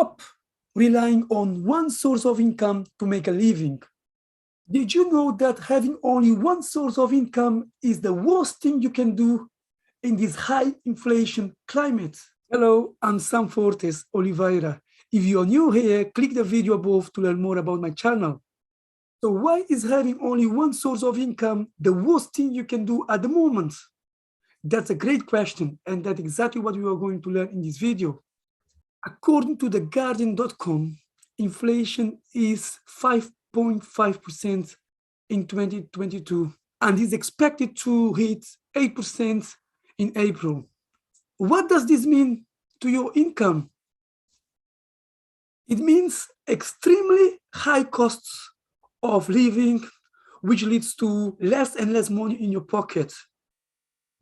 Stop relying on one source of income to make a living. Did you know that having only one source of income is the worst thing you can do in this high inflation climate? Hello, I'm Sam Fortes Oliveira. If you're new here, click the video above to learn more about my channel. So why is having only one source of income the worst thing you can do at the moment? That's a great question, and that's exactly what we are going to learn in this video. According to TheGuardian.com, inflation is 5.5% in 2022 and is expected to hit 8% in April. What does this mean to your income? It means extremely high costs of living, which leads to less and less money in your pocket.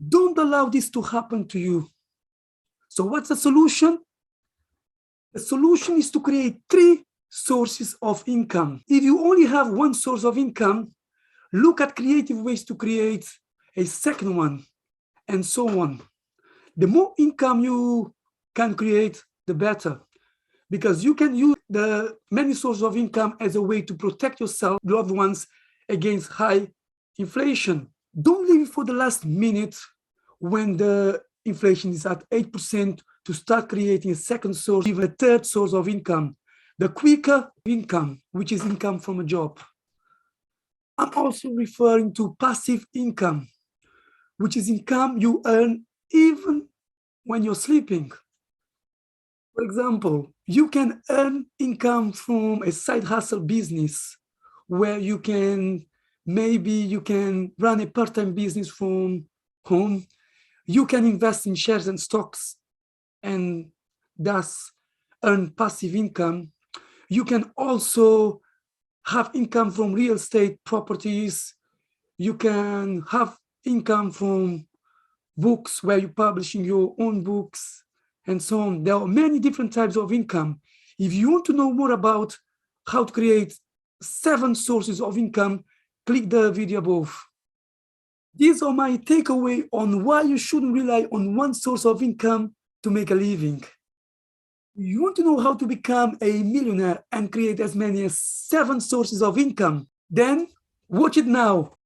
Don't allow this to happen to you. So what's the solution? The solution is to create 3 sources of income. If you only have one source of income, look at creative ways to create a second one, and so on. The more income you can create, the better, because you can use the many sources of income as a way to protect yourself, loved ones, against high inflation. Don't leave it for the last minute when the inflation is at 8% to start creating a second source, even a third source of income, the quicker income, which is income from a job. I'm also referring to passive income, which is income you earn even when you're sleeping. For example, you can earn income from a side hustle business where you can run a part-time business from home. You can invest in shares and stocks and thus earn passive income. You can also have income from real estate properties. You can have income from books where you're publishing your own books and so on. There are many different types of income. If you want to know more about how to create 7 sources of income, click the video above. These are my takeaway on why you shouldn't rely on one source of income to make a living. You want to know how to become a millionaire and create as many as 7 sources of income? Then watch it now.